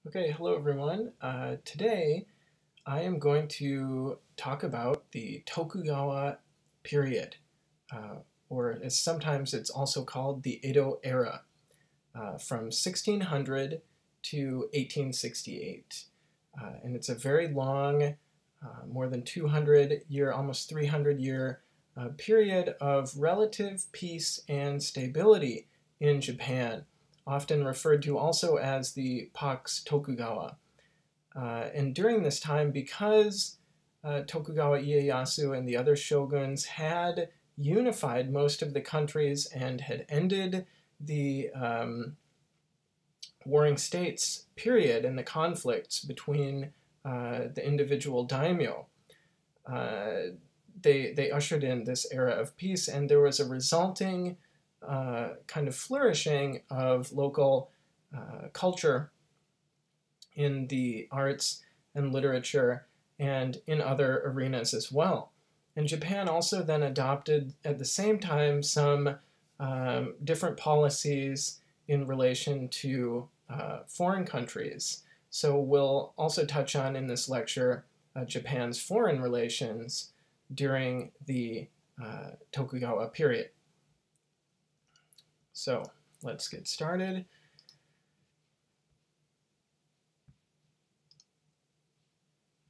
Okay, hello everyone. Today I am going to talk about the Tokugawa period, or as sometimes it's also called the Edo era, from 1600 to 1868. And it's a very long, more than 200-year, almost 300-year period of relative peace and stability in Japan, often referred to also as the Pax Tokugawa. And during this time, because Tokugawa Ieyasu and the other shoguns had unified most of the countries and had ended the warring states period and the conflicts between the individual daimyo, they ushered in this era of peace, and there was a resulting kind of flourishing of local culture in the arts and literature and in other arenas as well. And Japan also then adopted at the same time some different policies in relation to foreign countries. So we'll also touch on in this lecture Japan's foreign relations during the Tokugawa period. So let's get started.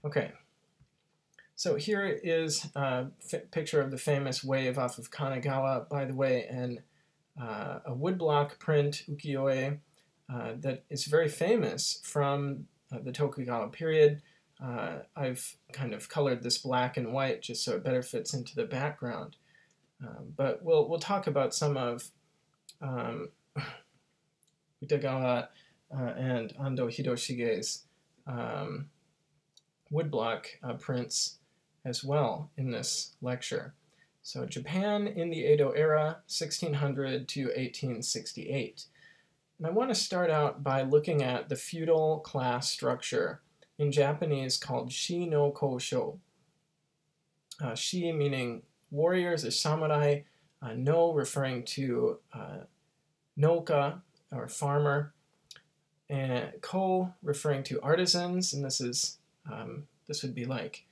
Okay, so here is a picture of the famous Wave Off of Kanagawa, by the way, and a woodblock print, ukiyo-e, that is very famous from the Tokugawa period. I've kind of colored this black and white just so it better fits into the background. But we'll talk about some of Utagawa and Ando Hiroshige's woodblock prints as well in this lecture. So Japan in the Edo era, 1600 to 1868. And I want to start out by looking at the feudal class structure, in Japanese called shi-no-ko-sho. Shi meaning warriors or samurai, no referring to noka or farmer, and ko referring to artisans, and this would be like,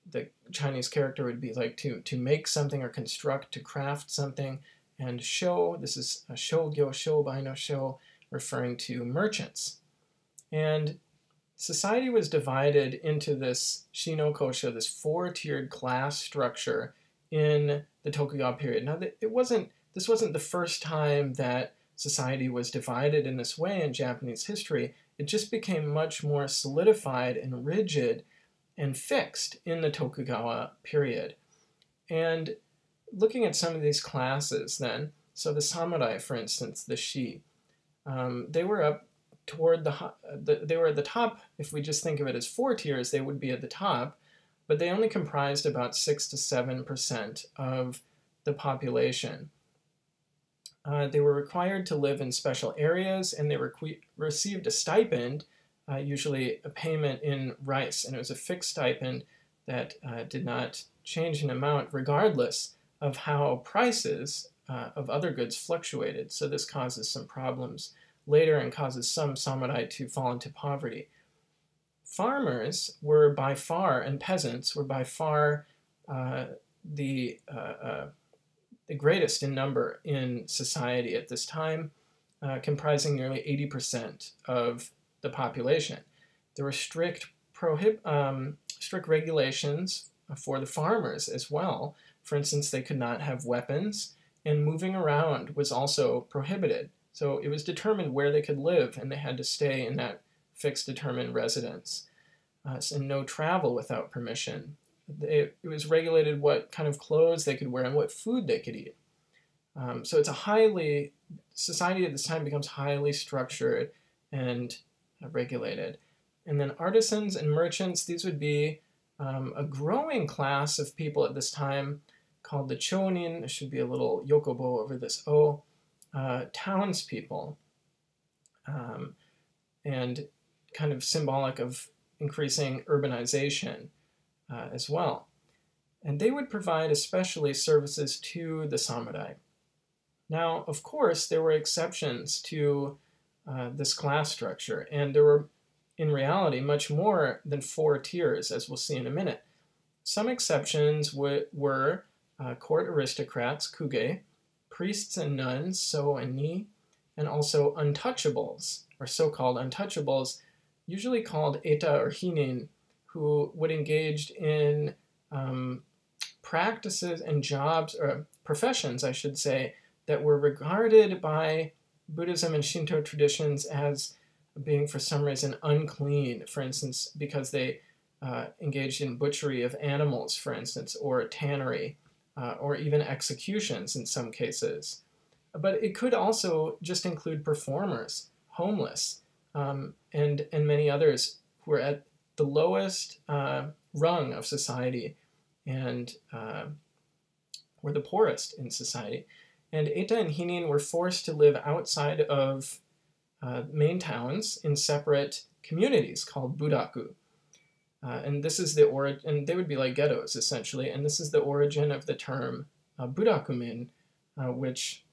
the Chinese character would be like to make something or construct, to craft something, and sho, this is a shogyo, shobai no sho, referring to merchants. And society was divided into this shi-no-ko-sho, this four-tiered class structure in the Tokugawa period. Now, this wasn't the first time that society was divided in this way in Japanese history. It just became much more solidified and rigid and fixed in the Tokugawa period. And looking at some of these classes then, so the samurai, for instance, the shi, they were up toward they were at the top. If we just think of it as four tiers, they would be at the top, but they only comprised about 6 to 7% of the population. They were required to live in special areas, and they received a stipend, usually a payment in rice, and it was a fixed stipend that did not change in amount regardless of how prices of other goods fluctuated. So this causes some problems later and causes some samurai to fall into poverty. Farmers were by far, and peasants were by far the greatest in number in society at this time, comprising nearly 80% of the population. There were strict regulations for the farmers as well. For instance, they could not have weapons, and moving around was also prohibited. So it was determined where they could live, and they had to stay in that fixed determined residence. And no travel without permission. It was regulated what kind of clothes they could wear and what food they could eat. So it's society at this time becomes highly structured and regulated. And then artisans and merchants, these would be a growing class of people at this time called the chonin. There should be a little yokobo over this o, townspeople, and kind of symbolic of increasing urbanization as well. And they would provide especially services to the samurai. Now, of course, there were exceptions to this class structure, and there were in reality much more than 4 tiers, as we'll see in a minute. Some exceptions were court aristocrats, kuge, priests and nuns, so and ni, and also untouchables, or so-called untouchables, usually called eta or hinin, who would engage in practices and jobs, or professions, I should say, that were regarded by Buddhism and Shinto traditions as being for some reason unclean, for instance, because they engaged in butchery of animals, for instance, or tannery, or even executions in some cases. But it could also just include performers, homeless, and many others who are at the lowest rung of society and were the poorest in society. And Eta and Hinin were forced to live outside of main towns in separate communities called buraku. And this is the origin, and they would be like ghettos essentially, and this is the origin of the term burakumin, which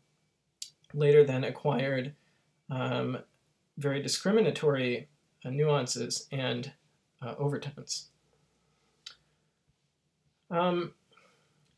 later then acquired very discriminatory nuances and overtones.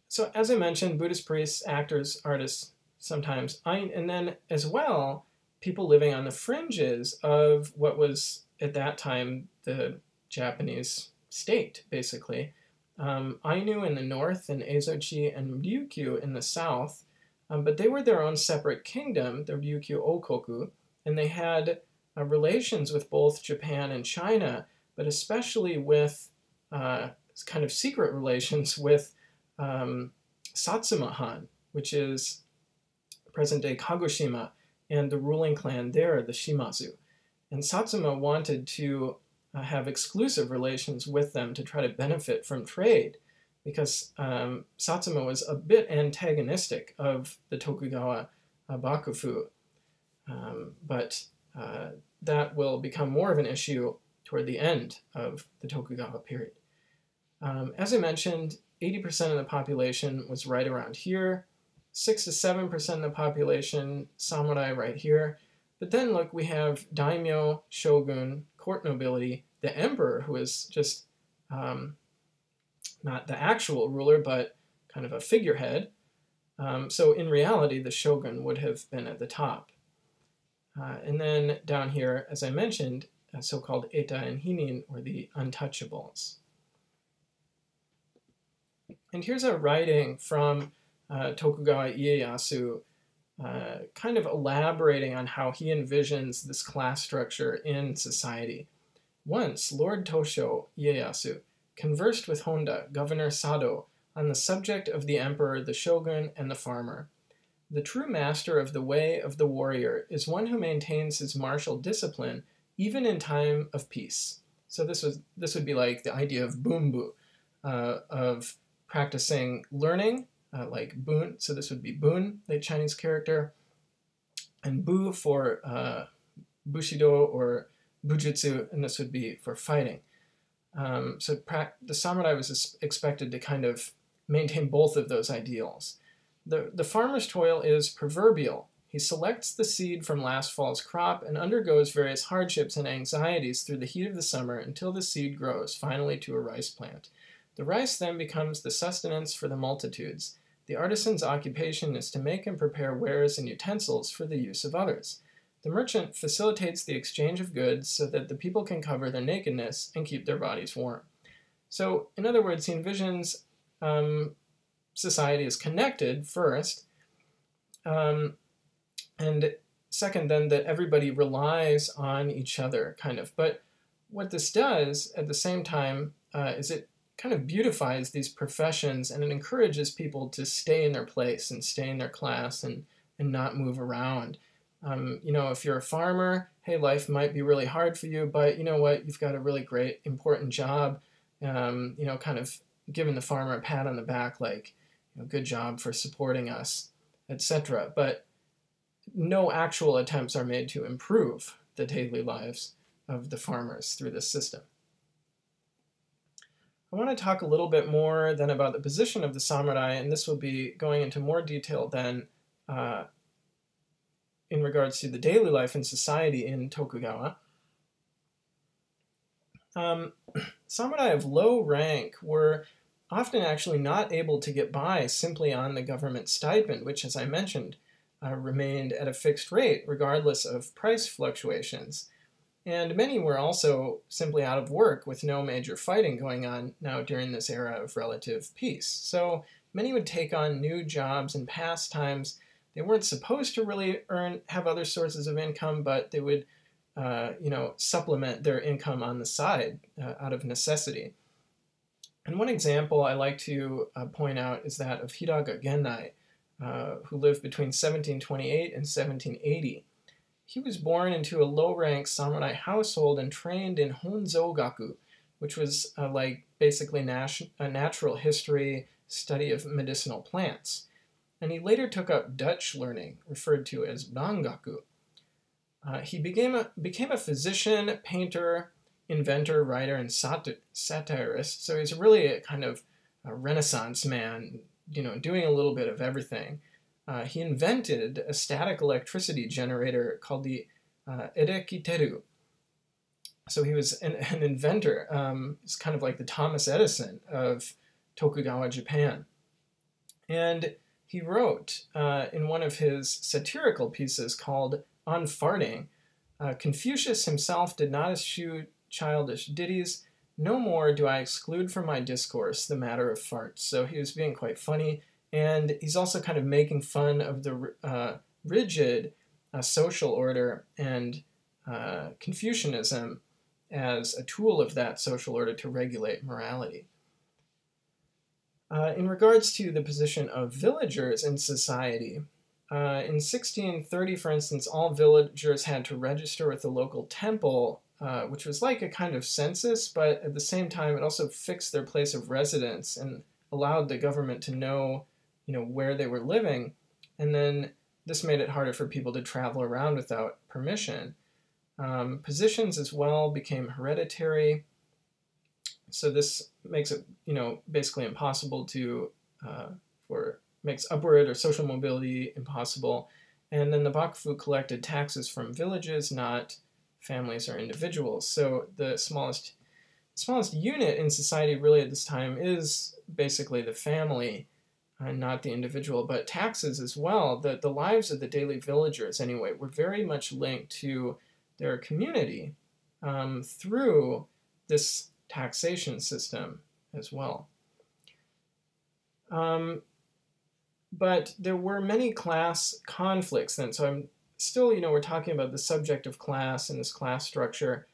So as I mentioned, Buddhist priests, actors, artists, sometimes, and then as well, people living on the fringes of what was at that time the Japanese state, basically. Ainu in the north, and Ezochi and Ryukyu in the south, but they were their own separate kingdom, the Ryukyu Okoku, and they had relations with both Japan and China, but especially with kind of secret relations with Satsuma Han, which is present-day Kagoshima, and the ruling clan there, the Shimazu. And Satsuma wanted to have exclusive relations with them to try to benefit from trade, because Satsuma was a bit antagonistic of the Tokugawa Bakufu. But that will become more of an issue toward the end of the Tokugawa period. As I mentioned, 80% of the population was right around here, 6 to 7% of the population, samurai right here. But then look, we have daimyo, shogun, court nobility, the emperor, who is just not the actual ruler, but kind of a figurehead. So in reality, the shogun would have been at the top. And then down here, as I mentioned, so-called eta and hinin, or the untouchables. And here's a writing from Tokugawa Ieyasu, kind of elaborating on how he envisions this class structure in society. Once, Lord Tosho Ieyasu conversed with Honda, Governor Sado, on the subject of the emperor, the shogun, and the farmer. The true master of the way of the warrior is one who maintains his martial discipline even in time of peace. So this would be like the idea of bunbu, of practicing learning, like bun. So this would be bun, the Chinese character, and bu for bushido or bujutsu, and this would be for fighting. So the samurai was expected to kind of maintain both of those ideals. The farmer's toil is proverbial. He selects the seed from last fall's crop and undergoes various hardships and anxieties through the heat of the summer until the seed grows, finally to a rice plant. The rice then becomes the sustenance for the multitudes. The artisan's occupation is to make and prepare wares and utensils for the use of others. The merchant facilitates the exchange of goods so that the people can cover their nakedness and keep their bodies warm. So, in other words, he envisions society is connected first, and second then that everybody relies on each other, kind of. But what this does at the same time is it kind of beautifies these professions, and it encourages people to stay in their place and stay in their class and not move around. You know, if you're a farmer, hey, life might be really hard for you, but you know what, you've got a really great, important job, you know, kind of giving the farmer a pat on the back, like, good job for supporting us, etc. But no actual attempts are made to improve the daily lives of the farmers through this system. I want to talk a little bit more then about the position of the samurai, and this will be going into more detail then in regards to the daily life in society in Tokugawa. Um, Samurai of low rank were often actually not able to get by simply on the government stipend, which, as I mentioned, remained at a fixed rate regardless of price fluctuations. And many were also simply out of work with no major fighting going on now during this era of relative peace. So many would take on new jobs and pastimes. They weren't supposed to really have other sources of income, but they would supplement their income on the side out of necessity. And one example I like to point out is that of Hiraga Gennai, who lived between 1728 and 1780. He was born into a low-rank samurai household and trained in Honzōgaku, which was basically a natural history study of medicinal plants. And he later took up Dutch learning, referred to as Rangaku. He became a physician, painter, inventor, writer, and satirist. So he's really a kind of a Renaissance man, doing a little bit of everything. He invented a static electricity generator called the erekiteru. So he was an inventor. It's kind of like the Thomas Edison of Tokugawa Japan. And he wrote in one of his satirical pieces called On Farting, Confucius himself did not eschew childish ditties. No more do I exclude from my discourse the matter of farts. So he was being quite funny. And he's also kind of making fun of the rigid social order and Confucianism as a tool of that social order to regulate morality. In regards to the position of villagers in society, in 1630, for instance, all villagers had to register with the local temple, which was like a kind of census, but at the same time it also fixed their place of residence and allowed the government to know where they were living, and then this made it harder for people to travel around without permission. Positions as well became hereditary, so this makes it, basically impossible to, makes upward or social mobility impossible, and then the Bakufu collected taxes from villages, not families or individuals. So the smallest unit in society really at this time is basically the family, not the individual, but taxes as well. The lives of the daily villagers, anyway, were very much linked to their community through this taxation system as well. But there were many class conflicts then, so I'm still, we're talking about the subject of class and this class structure.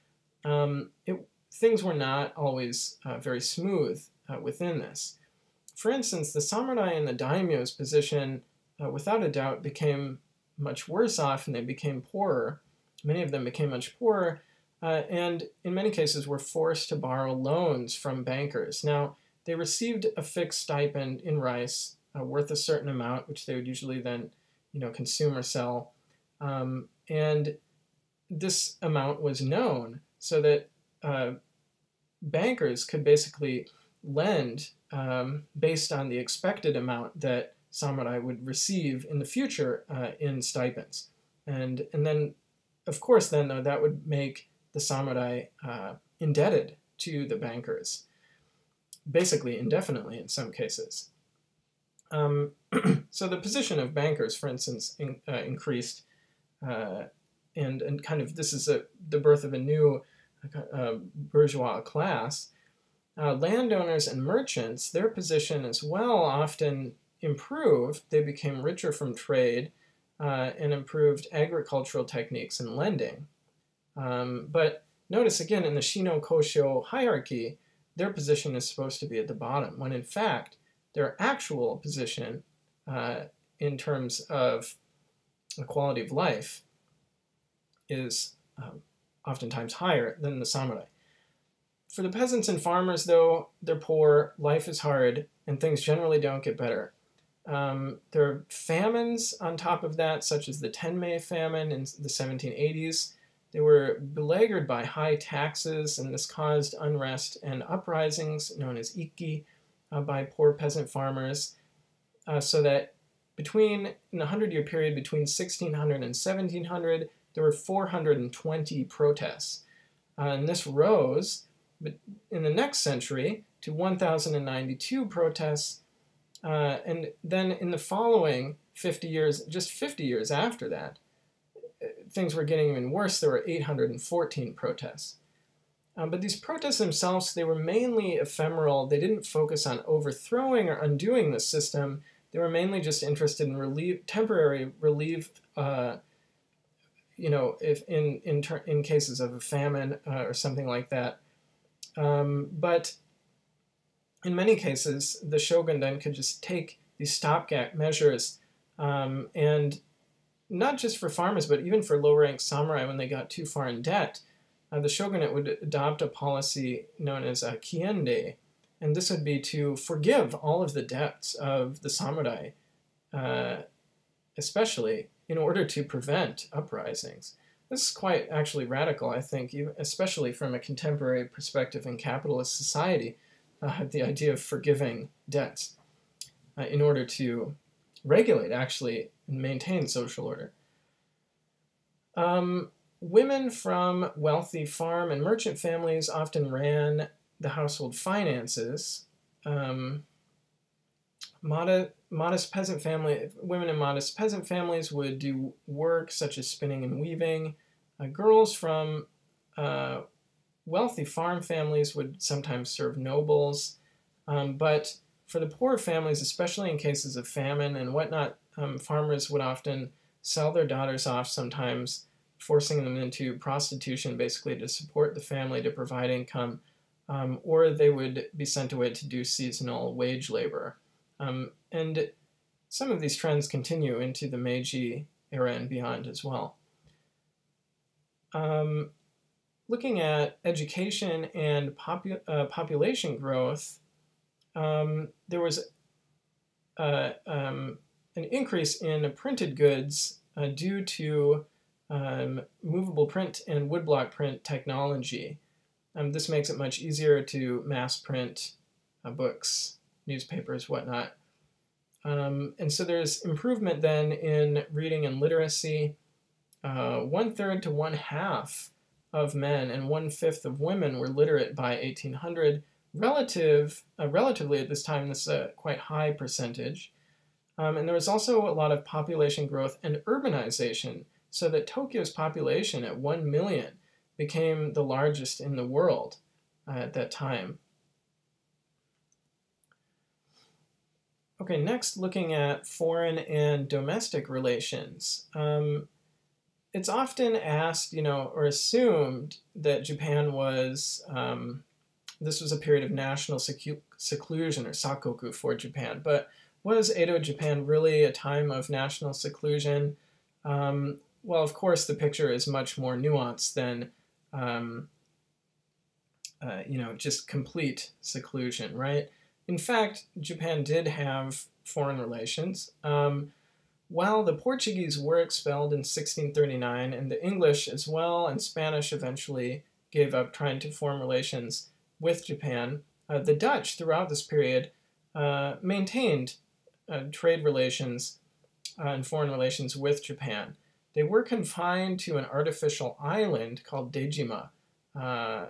Things were not always very smooth within this. For instance, the samurai and the daimyo's position, without a doubt, became much worse off, and they became poorer. Many of them became much poorer, and in many cases were forced to borrow loans from bankers. Now, they received a fixed stipend in rice, worth a certain amount, which they would usually then, consume or sell. And this amount was known, so that bankers could basically lend based on the expected amount that samurai would receive in the future in stipends. And then, of course, then, though, that would make the samurai indebted to the bankers, basically indefinitely in some cases. So the position of bankers, for instance, increased, and kind of this is the birth of a new bourgeois class. Landowners and merchants, their position as well often improved. They became richer from trade and improved agricultural techniques and lending. But notice again, in the shi-no-ko-sho hierarchy, their position is supposed to be at the bottom, when in fact, their actual position in terms of the quality of life is oftentimes higher than the samurai. For the peasants and farmers, though, they're poor, life is hard, and things generally don't get better. There are famines on top of that, such as the Tenmei famine in the 1780s. They were beleaguered by high taxes, and this caused unrest and uprisings, known as ikki, by poor peasant farmers, so that in the 100-year period between 1600 and 1700, there were 420 protests. And this rose But in the next century, to 1092 protests, and then in the following 50 years, just 50 years after that, things were getting even worse. There were 814 protests. But these protests themselves, they were mainly ephemeral. They didn't focus on overthrowing or undoing the system. They were mainly just interested in temporary relief, if in cases of a famine or something like that. But in many cases, the shogun then could just take these stopgap measures, and not just for farmers, but even for low-ranked samurai when they got too far in debt, the shogunate would adopt a policy known as a kiende, and this would be to forgive all of the debts of the samurai, especially in order to prevent uprisings. This is quite actually radical, I think, especially from a contemporary perspective in capitalist society, the idea of forgiving debts in order to regulate, actually, and maintain social order. Women from wealthy farm and merchant families often ran the household finances. Modest peasant women in modest peasant families would do work such as spinning and weaving. Girls from wealthy farm families would sometimes serve nobles, but for the poorer families, especially in cases of famine and whatnot, farmers would often sell their daughters off, sometimes forcing them into prostitution, basically to support the family, to provide income, or they would be sent away to do seasonal wage labor. And some of these trends continue into the Meiji era and beyond as well. Looking at education and population growth, there was an increase in printed goods due to movable print and woodblock print technology. This makes it much easier to mass print books, newspapers, whatnot. And so there's improvement then in reading and literacy. 1/3 to 1/2 of men and 1/5 of women were literate by 1800. Relatively at this time, this is a quite high percentage. And there was also a lot of population growth and urbanization, so that Tokyo's population at 1 million became the largest in the world at that time. Okay, next looking at foreign and domestic relations. It's often asked, or assumed that Japan was, this was a period of national seclusion, or sakoku for Japan. But was Edo Japan really a time of national seclusion? Well, of course, the picture is much more nuanced than, just complete seclusion, right? In fact, Japan did have foreign relations. While the Portuguese were expelled in 1639, and the English as well, and Spanish eventually gave up trying to form relations with Japan, the Dutch throughout this period maintained trade relations and foreign relations with Japan. They were confined to an artificial island called Dejima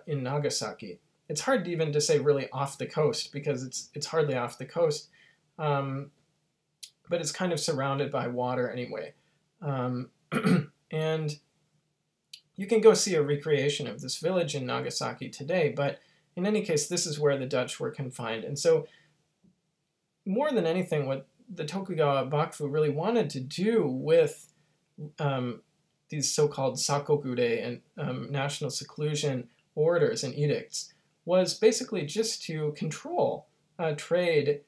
in Nagasaki. It's hard even to say really off the coast, because it's hardly off the coast, but it's kind of surrounded by water anyway. And you can go see a recreation of this village in Nagasaki today, but in any case, this is where the Dutch were confined. And so more than anything, what the Tokugawa Bakufu really wanted to do with these so-called sakokure and national seclusion orders and edicts was basically just to control trade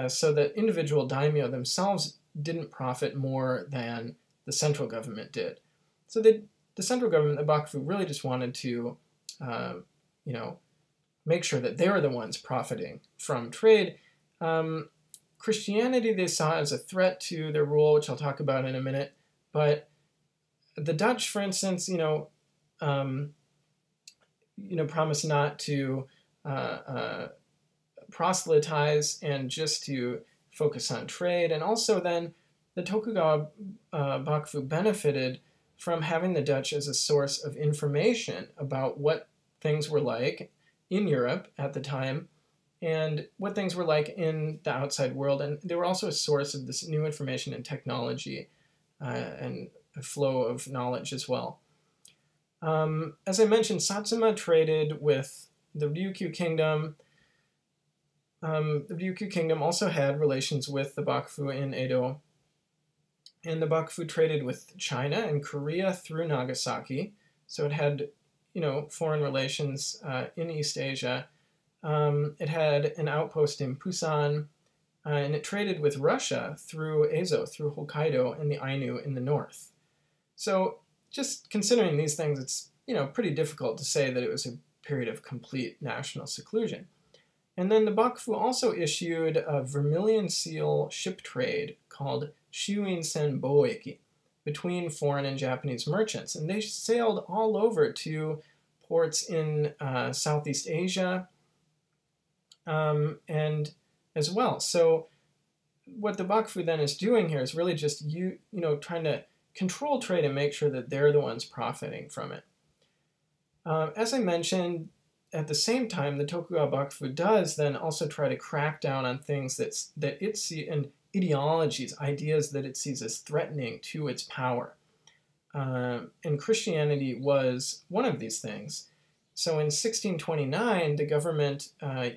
so that individual daimyo themselves didn't profit more than the central government did. So the central government, the Bakufu, really just wanted to, make sure that they were the ones profiting from trade. Christianity they saw as a threat to their rule, which I'll talk about in a minute. But the Dutch, for instance, promised not to proselytize and just to focus on trade. And also then the Tokugawa Bakufu benefited from having the Dutch as a source of information about what things were like in Europe at the time and what things were like in the outside world. And they were also a source of this new information and technology and a flow of knowledge as well. As I mentioned, Satsuma traded with the Ryukyu Kingdom. The Ryukyu Kingdom also had relations with the Bakufu in Edo. And the Bakufu traded with China and Korea through Nagasaki. So it had, foreign relations in East Asia. It had an outpost in Busan, and it traded with Russia through Ezo, through Hokkaido and the Ainu in the north. So just considering these things, it's pretty difficult to say that it was a period of complete national seclusion. And then the Bakufu also issued a vermilion seal ship trade called Shuin-sen Boeki between foreign and Japanese merchants. And they sailed all over to ports in Southeast Asia and as well. So what the Bakufu then is doing here is really just trying to control trade and make sure that they're the ones profiting from it. As I mentioned, at the same time, the Tokugawa Bakufu does then also try to crack down on things that it sees, and ideologies, ideas that it sees as threatening to its power. And Christianity was one of these things. So in 1629, the government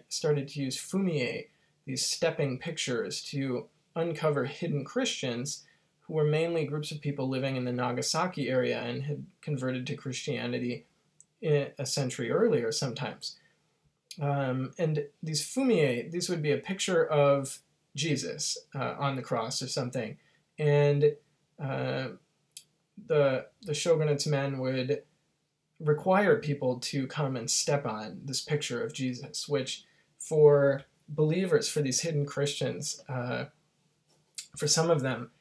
started to use fumie, these stepping pictures, to uncover hidden Christians who were mainly groups of people living in the Nagasaki area and had converted to Christianity a century earlier sometimes. And these fumie, these would be a picture of Jesus on the cross or something. And the shogunate's men would require people to come and step on this picture of Jesus, which for believers, for these hidden Christians, for some of them,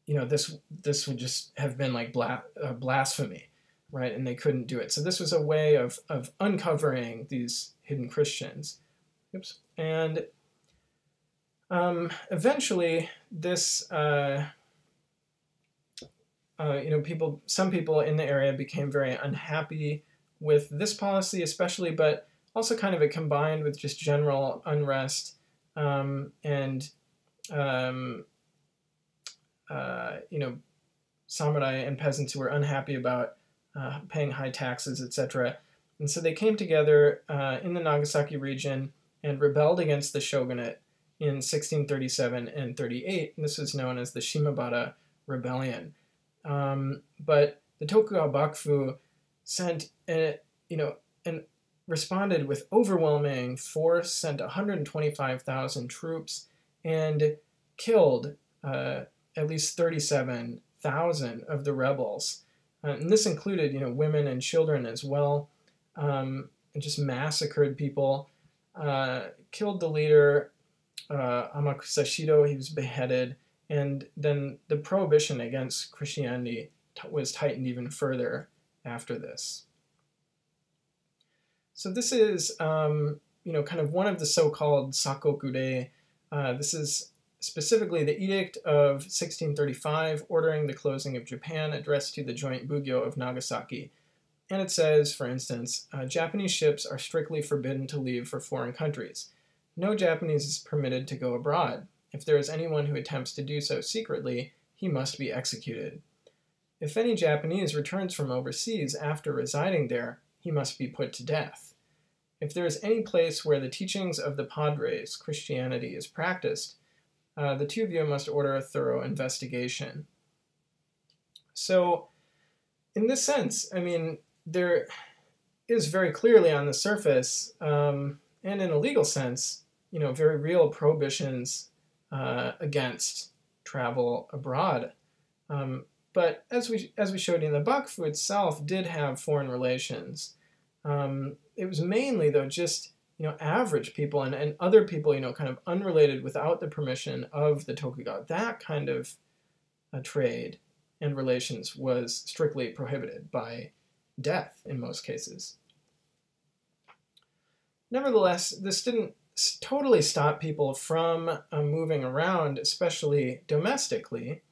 this would just have been like blasphemy, right? And they couldn't do it. So this was a way of uncovering these hidden Christians. Oops. And eventually, this some people in the area became very unhappy with this policy, especially, but also kind of it combined with just general unrest and samurai and peasants who were unhappy about paying high taxes, etc. And so they came together in the Nagasaki region and rebelled against the shogunate in 1637 and 38. And this was known as the Shimabara Rebellion. But the Tokugawa Bakufu sent, and responded with overwhelming force, sent 125,000 troops, and killed at least 37,000 of the rebels. And this included, women and children as well, and just massacred people. Killed the leader, Amakusashido. He was beheaded. And then the prohibition against Christianity was tightened even further after this. So this is, kind of one of the so-called Sakokure. This is specifically the Edict of 1635, ordering the closing of Japan, addressed to the joint Bugyo of Nagasaki. And it says, for instance, Japanese ships are strictly forbidden to leave for foreign countries. No Japanese is permitted to go abroad. If there is anyone who attempts to do so secretly, he must be executed. If any Japanese returns from overseas after residing there, he must be put to death. If there is any place where the teachings of the Padres, Christianity, is practiced, the two of you must order a thorough investigation. So, in this sense, there is very clearly on the surface, and in a legal sense, very real prohibitions against travel abroad. But as we showed you, the Bakufu itself did have foreign relations. It was mainly, though, just average people and other people, kind of unrelated without the permission of the Tokugawa. That kind of trade and relations was strictly prohibited by death in most cases. Nevertheless, this didn't totally stop people from moving around, especially domestically.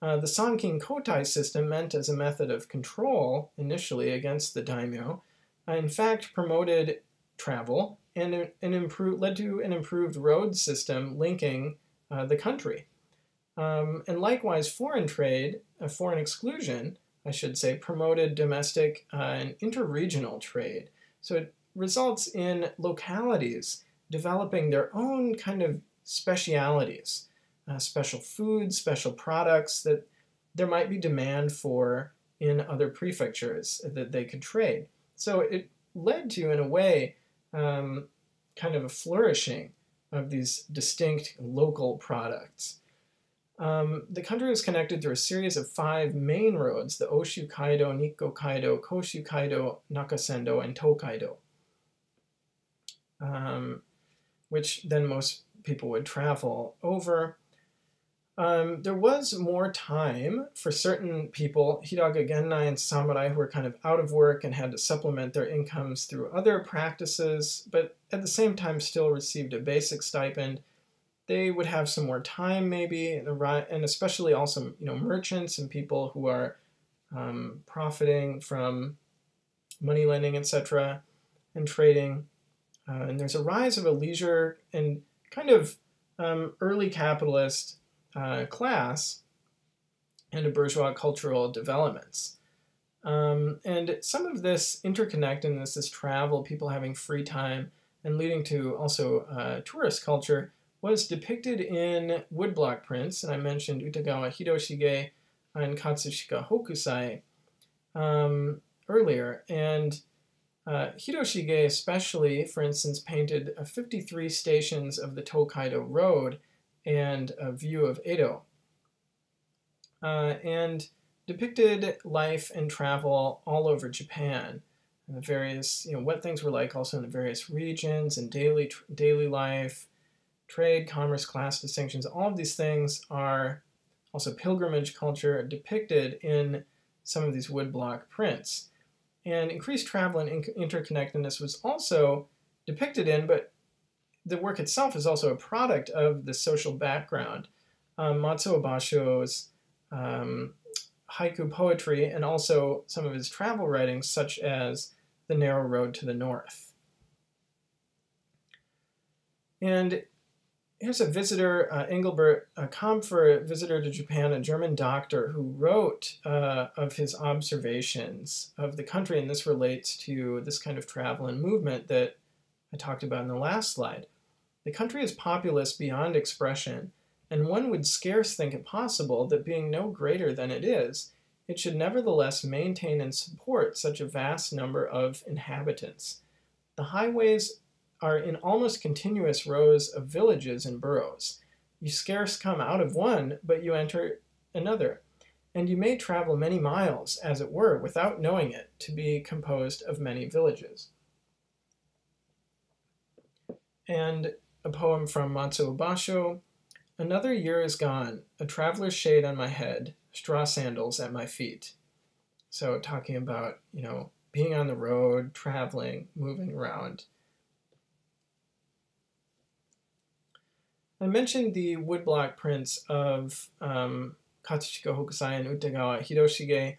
The Sankin Kotai system, meant as a method of control initially against the daimyo, in fact promoted travel and led to an improved road system linking the country. And likewise, foreign trade, foreign exclusion, I should say, promoted domestic and interregional trade. So it results in localities developing their own kind of specialities, special foods, special products that there might be demand for in other prefectures that they could trade. So it led to, in a way, kind of a flourishing of these distinct local products. The country was connected through a series of 5 main roads: the Oshu Kaido, Nikko Kaido, Koshu Kaido, Nakasendo, and Tokaido, which then most people would travel over. There was more time for certain people, Hiraga Gennai and samurai, who were kind of out of work and had to supplement their incomes through other practices, but at the same time still received a basic stipend. They would have some more time maybe, and especially also, merchants and people who are profiting from money lending, etc., and trading. And there's a rise of a leisure and kind of early capitalist class and a bourgeois cultural developments. And some of this interconnectedness, this travel, people having free time, and leading to also tourist culture, was depicted in woodblock prints, and I mentioned Utagawa Hiroshige and Katsushika Hokusai earlier. And Hiroshige especially, for instance, painted 53 stations of the Tokaido Road and a view of Edo, and depicted life and travel all over Japan, and the various, what things were like also in the various regions, and daily life, trade, commerce, class distinctions. All of these things are also pilgrimage culture depicted in some of these woodblock prints. And increased travel and interconnectedness was also depicted in, but the work itself is also a product of the social background. Matsuo Basho's haiku poetry, and also some of his travel writings, such as The Narrow Road to the North. And here's a visitor, Engelbert Kampfer, a visitor to Japan, a German doctor who wrote of his observations of the country, and this relates to this kind of travel and movement that I talked about in the last slide. The country is populous beyond expression, and one would scarce think it possible that, being no greater than it is, it should nevertheless maintain and support such a vast number of inhabitants. The highways are in almost continuous rows of villages and boroughs. You scarce come out of one, but you enter another, and you may travel many miles, as it were, without knowing it to be composed of many villages. And a poem from Matsuo Basho: Another year is gone, a traveler's shade on my head, straw sandals at my feet. So talking about, being on the road, traveling, moving around. I mentioned the woodblock prints of Katsushika Hokusai and Utagawa Hiroshige.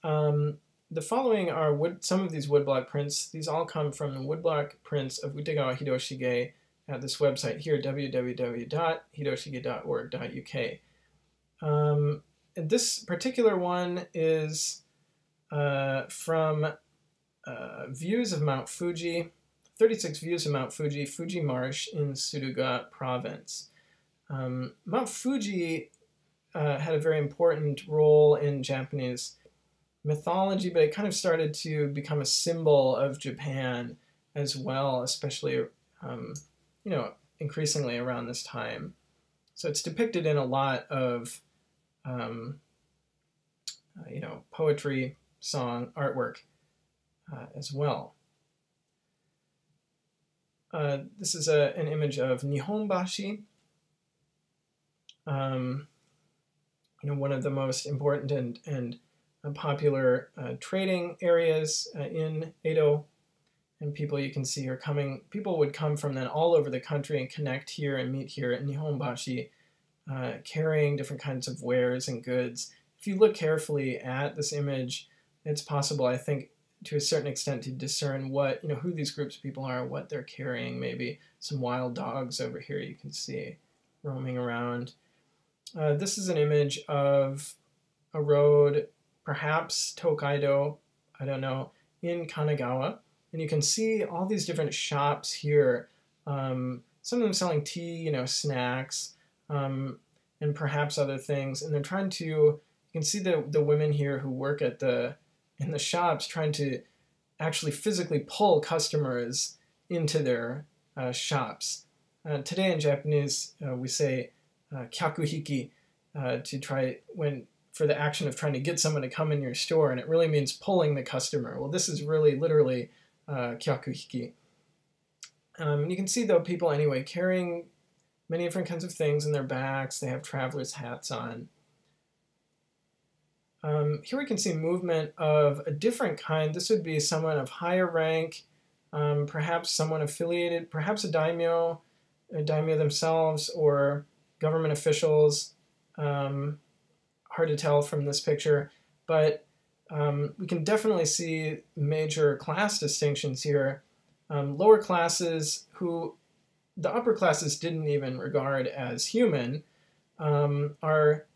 The following are some of these woodblock prints. These all come from the woodblock prints of Utagawa Hiroshige at this website here, www.hiroshige.org.uk. And this particular one is from views of Mount Fuji, 36 views of Mount Fuji, Fuji Marsh in Suruga Province. Mount Fuji had a very important role in Japanese mythology, but it kind of started to become a symbol of Japan as well, especially, increasingly around this time. So it's depicted in a lot of, poetry, song, artwork as well. This is an image of Nihonbashi, one of the most important and popular trading areas in Edo. And people you can see are people would come from then all over the country and connect here and meet here at Nihonbashi, carrying different kinds of wares and goods. If you look carefully at this image, it's possible, I think, to a certain extent to discern what, who these groups of people are, what they're carrying. Maybe some wild dogs over here you can see roaming around. This is an image of a road, perhaps Tokaido, I don't know, in Kanagawa. And you can see all these different shops here, some of them selling tea, snacks, and perhaps other things. And they're trying to, you can see the women here who work in the shops trying to actually physically pull customers into their shops. Today in Japanese, we say kyakuhiki to try for the action of trying to get someone to come in your store, and it really means pulling the customer. Well, this is really literally kyakuhiki. You can see, though, people anyway carrying many different kinds of things in their backs. They have traveler's hats on. Here we can see movement of a different kind. This would be someone of higher rank, perhaps someone affiliated, perhaps a daimyo themselves, or government officials. Hard to tell from this picture, but we can definitely see major class distinctions here. Lower classes, who the upper classes didn't even regard as human, are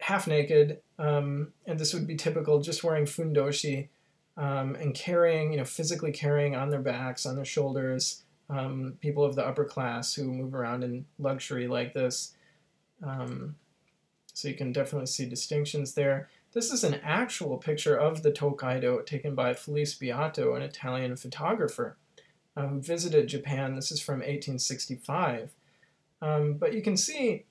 half naked, and this would be typical, just wearing fundoshi and carrying, physically carrying on their backs, on their shoulders, people of the upper class who move around in luxury like this. So you can definitely see distinctions there. This is an actual picture of the Tokaido taken by Felice Beato, an Italian photographer who visited Japan. This is from 1865. But you can see,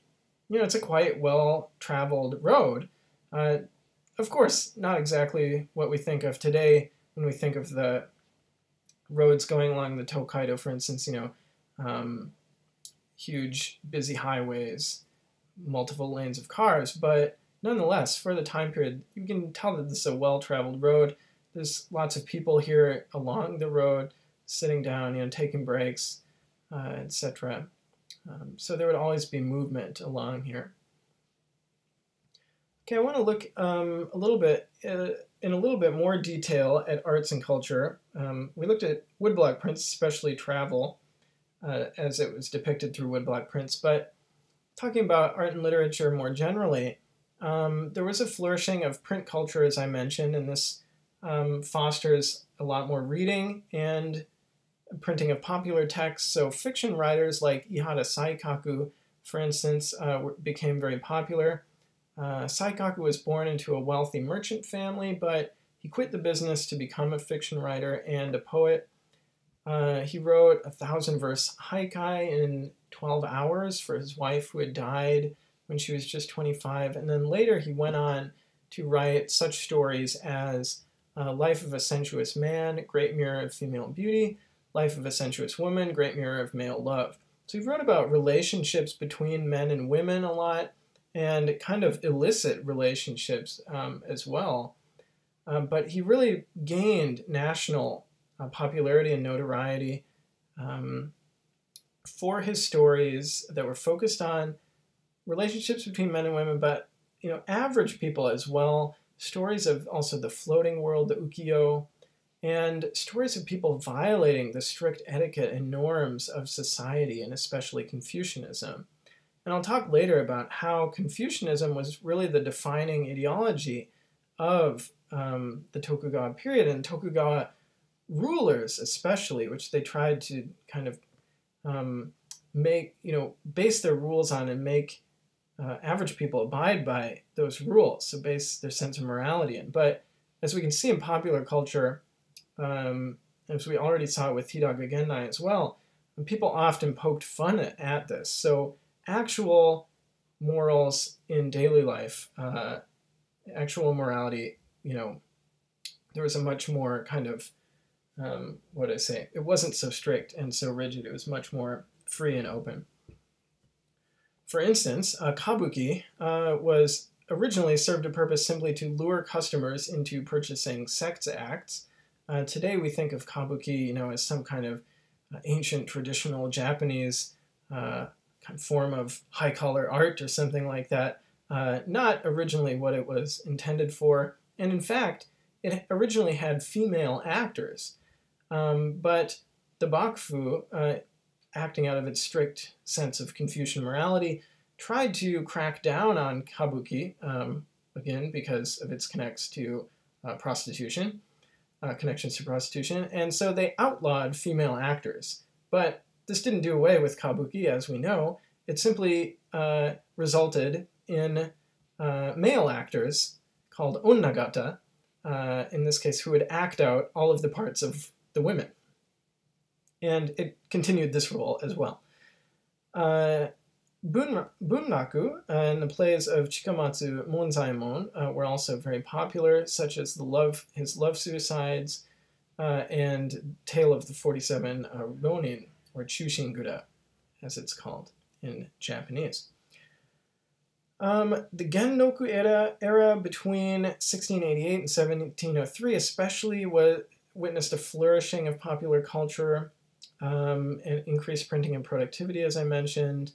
it's a quite well-traveled road. Of course, not exactly what we think of today when we think of the roads going along the Tokaido, for instance, huge, busy highways, multiple lanes of cars, but nonetheless, for the time period, you can tell that this is a well-traveled road. There's lots of people here along the road, sitting down, taking breaks, etc. So there would always be movement along here. Okay, I want to look a little bit in a little bit more detail at arts and culture. We looked at woodblock prints, especially travel, as it was depicted through woodblock prints, but talking about art and literature more generally, there was a flourishing of print culture, as I mentioned, and this fosters a lot more reading and printing of popular texts. So fiction writers like Ihara Saikaku, for instance, became very popular. Saikaku was born into a wealthy merchant family, but he quit the business to become a fiction writer and a poet. He wrote a 1,000-verse haikai in 12 hours for his wife who had died when she was just 25, and then later he went on to write such stories as Life of a Sensuous Man, Great Mirror of Female Beauty, Life of a Sensuous Woman, Great Mirror of Male Love. So he wrote about relationships between men and women a lot, and kind of illicit relationships as well. But he really gained national popularity and notoriety for his stories that were focused on relationships between men and women, but average people as well. Stories of also the floating world, the ukiyo, and stories of people violating the strict etiquette and norms of society, and especially Confucianism. And I'll talk later about how Confucianism was really the defining ideology of the Tokugawa period, and Tokugawa rulers especially, which they tried to kind of base their rules on and make average people abide by those rules, so base their sense of morality in. But as we can see in popular culture, as we already saw with Hidaga Gendai as well, people often poked fun at this. So actual morals in daily life, actual morality, there was a much more kind of, it wasn't so strict and so rigid. It was much more free and open. For instance, kabuki was originally served a purpose simply to lure customers into purchasing sex acts. Today we think of kabuki, as some kind of ancient traditional Japanese kind of form of high collar art or something like that. Not originally what it was intended for. And in fact, it originally had female actors, but the Bakufu, acting out of its strict sense of Confucian morality, tried to crack down on kabuki, again, because of its connections to prostitution, and so they outlawed female actors. But this didn't do away with kabuki, as we know. It simply resulted in male actors, called onnagata, in this case, who would act out all of the parts of the women. And it continued this role as well. Bunraku and the plays of Chikamatsu Monzaemon were also very popular, such as his Love Suicides and Tale of the 47 Ronin, or Chushingura, as it's called in Japanese. The Genroku era between 1688 and 1703 especially witnessed a flourishing of popular culture, and increased printing and productivity, as I mentioned,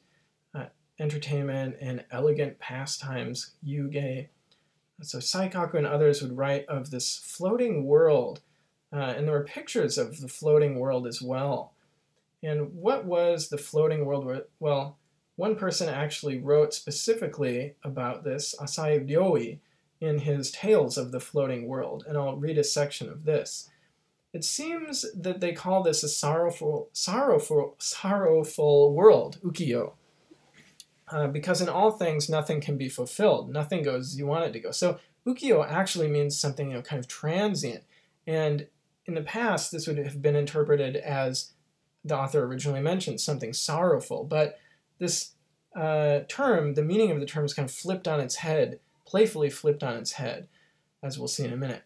entertainment and elegant pastimes, yuge. So Saikaku and others would write of this floating world, and there were pictures of the floating world as well. And what was the floating world? Well, one person actually wrote specifically about this, Asai Ryoi, in his Tales of the Floating World, and I'll read a section of this. It seems that they call this a sorrowful world, ukiyo, because in all things nothing can be fulfilled, nothing goes as you want it to go. So ukiyo actually means something, kind of transient, and in the past this would have been interpreted as the author originally mentioned, something sorrowful, but this term, the meaning of the term is kind of flipped on its head, playfully flipped on its head, as we'll see in a minute.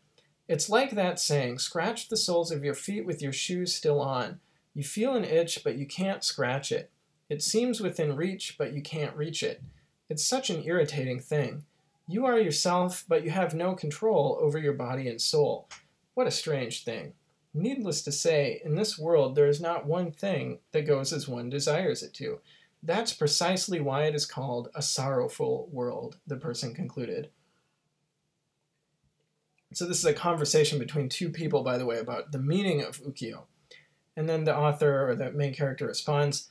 It's like that saying, scratch the soles of your feet with your shoes still on. You feel an itch, but you can't scratch it. It seems within reach, but you can't reach it. It's such an irritating thing. You are yourself, but you have no control over your body and soul. What a strange thing. Needless to say, in this world there is not one thing that goes as one desires it to. That's precisely why it is called a sorrowful world, the person concluded. So this is a conversation between two people, by the way, about the meaning of ukiyo. And then the author, or the main character, responds,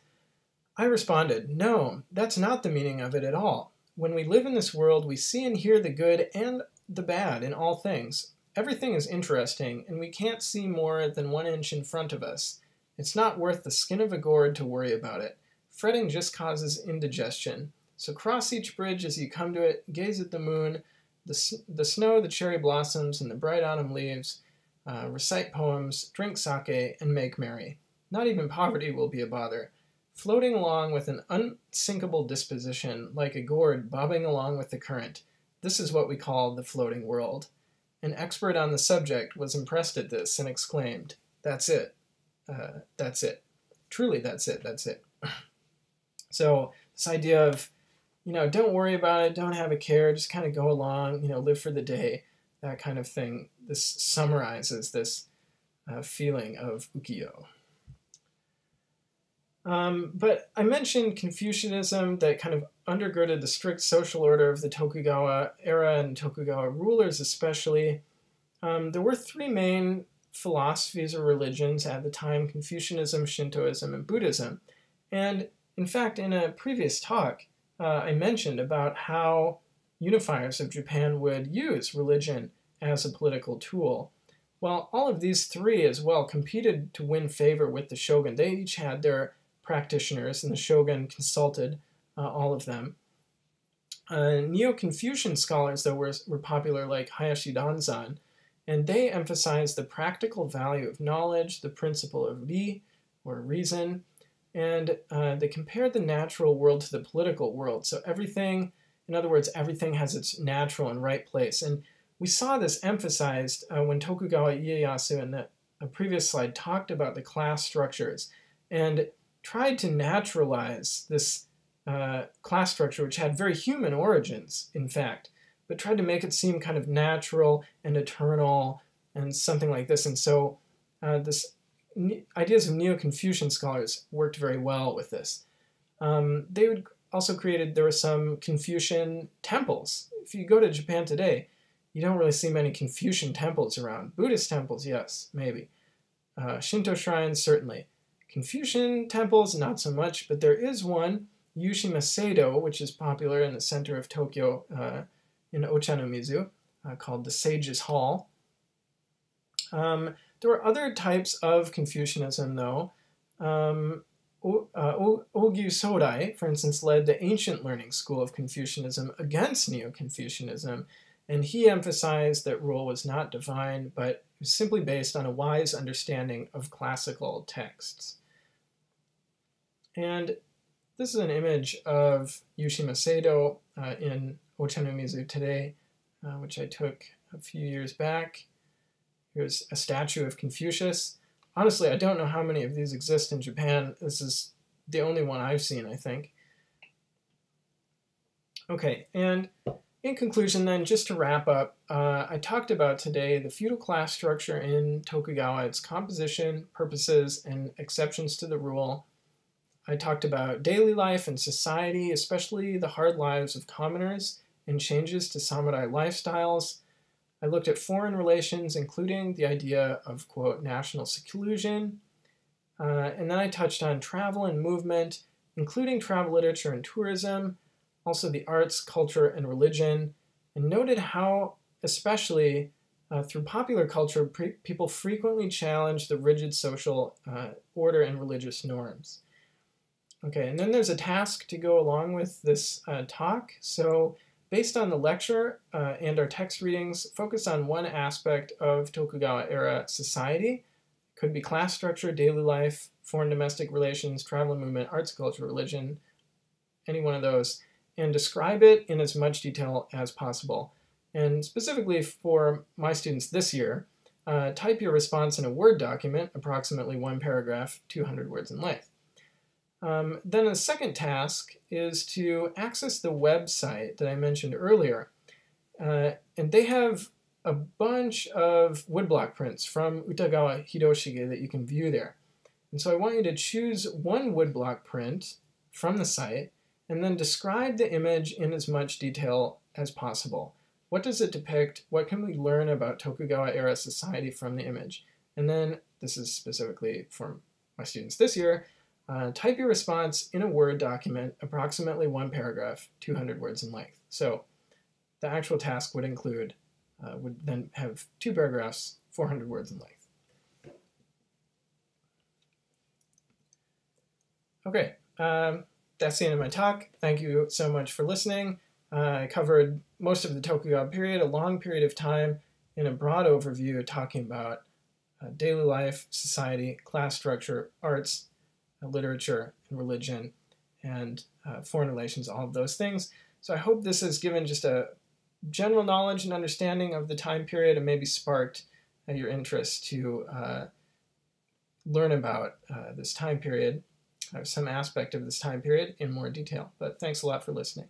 I responded, no, that's not the meaning of it at all. When we live in this world, we see and hear the good and the bad in all things. Everything is interesting, and we can't see more than 1 inch in front of us. It's not worth the skin of a gourd to worry about it. Fretting just causes indigestion. So cross each bridge as you come to it, gaze at the moon, the snow, the cherry blossoms, and the bright autumn leaves, recite poems, drink sake, and make merry. Not even poverty will be a bother. Floating along with an unsinkable disposition, like a gourd bobbing along with the current. This is what we call the floating world. An expert on the subject was impressed at this and exclaimed, that's it. That's it. Truly, that's it. That's it. So this idea of, don't worry about it, don't have a care, just kind of go along, live for the day, that kind of thing. This summarizes this feeling of ukiyo. But I mentioned Confucianism that kind of undergirded the strict social order of the Tokugawa era and Tokugawa rulers especially. There were 3 main philosophies or religions at the time: Confucianism, Shintoism, and Buddhism. And in fact, in a previous talk, I mentioned about how unifiers of Japan would use religion as a political tool. Well, all of these 3 as well competed to win favor with the shogun. They each had their practitioners, and the shogun consulted all of them. Neo-Confucian scholars, though, were popular, like Hayashi Danzan, and they emphasized the practical value of knowledge, the principle of ri, or reason, and they compared the natural world to the political world. So everything, in other words, everything has its natural and right place. And we saw this emphasized when Tokugawa Ieyasu in the previous slide talked about the class structures and tried to naturalize this class structure, which had very human origins, in fact, but tried to make it seem kind of natural and eternal and something like this. And so ideas of Neo-Confucian scholars worked very well with this. They would also there were some Confucian temples. If you go to Japan today, You don't really see many Confucian temples around. Buddhist temples, yes, maybe. Shinto shrines, certainly. Confucian temples, not so much, but there is one, Yushima-Seido, which is popular in the center of Tokyo in Ochanomizu, called the Sage's Hall. There were other types of Confucianism, though. Ogyu Sodai, for instance, led the ancient learning school of Confucianism against Neo-Confucianism, and he emphasized that rule was not divine, but was simply based on a wise understanding of classical texts. And this is an image of Yushima-Seido in Ochanomizu today, which I took a few years back. Here's a statue of Confucius. Honestly, I don't know how many of these exist in Japan. This is the only one I've seen, I think. Okay, and in conclusion then, just to wrap up, I talked about today the feudal class structure in Tokugawa, its composition, purposes, and exceptions to the rule. I talked about daily life and society, especially the hard lives of commoners and changes to samurai lifestyles. I looked at foreign relations, including the idea of, quote, national seclusion. And then I touched on travel and movement, including travel literature and tourism, also the arts, culture, and religion, and noted how, especially through popular culture, people frequently challenge the rigid social order and religious norms. Okay, and then there's a task to go along with this talk. So based on the lecture and our text readings, focus on one aspect of Tokugawa era society. Could be class structure, daily life, foreign domestic relations, travel and movement, arts, culture, religion, any one of those, and describe it in as much detail as possible. And specifically for my students this year, type your response in a Word document, approximately 1 paragraph, 200 words in length. Then the second task is to access the website that I mentioned earlier. And they have a bunch of woodblock prints from Utagawa Hiroshige that you can view there. And so I want you to choose one woodblock print from the site and then describe the image in as much detail as possible. What does it depict? What can we learn about Tokugawa era society from the image? And then, this is specifically for my students this year, type your response in a Word document, approximately 1 paragraph, 200 words in length. So the actual task would include, would then have 2 paragraphs, 400 words in length. Okay, that's the end of my talk. Thank you so much for listening. I covered most of the Tokugawa period, a long period of time, in a broad overview talking about daily life, society, class structure, arts, literature, and religion, and foreign relations, all of those things. So I hope this has given just a general knowledge and understanding of the time period and maybe sparked your interest to learn about this time period, some aspect of this time period in more detail. But thanks a lot for listening.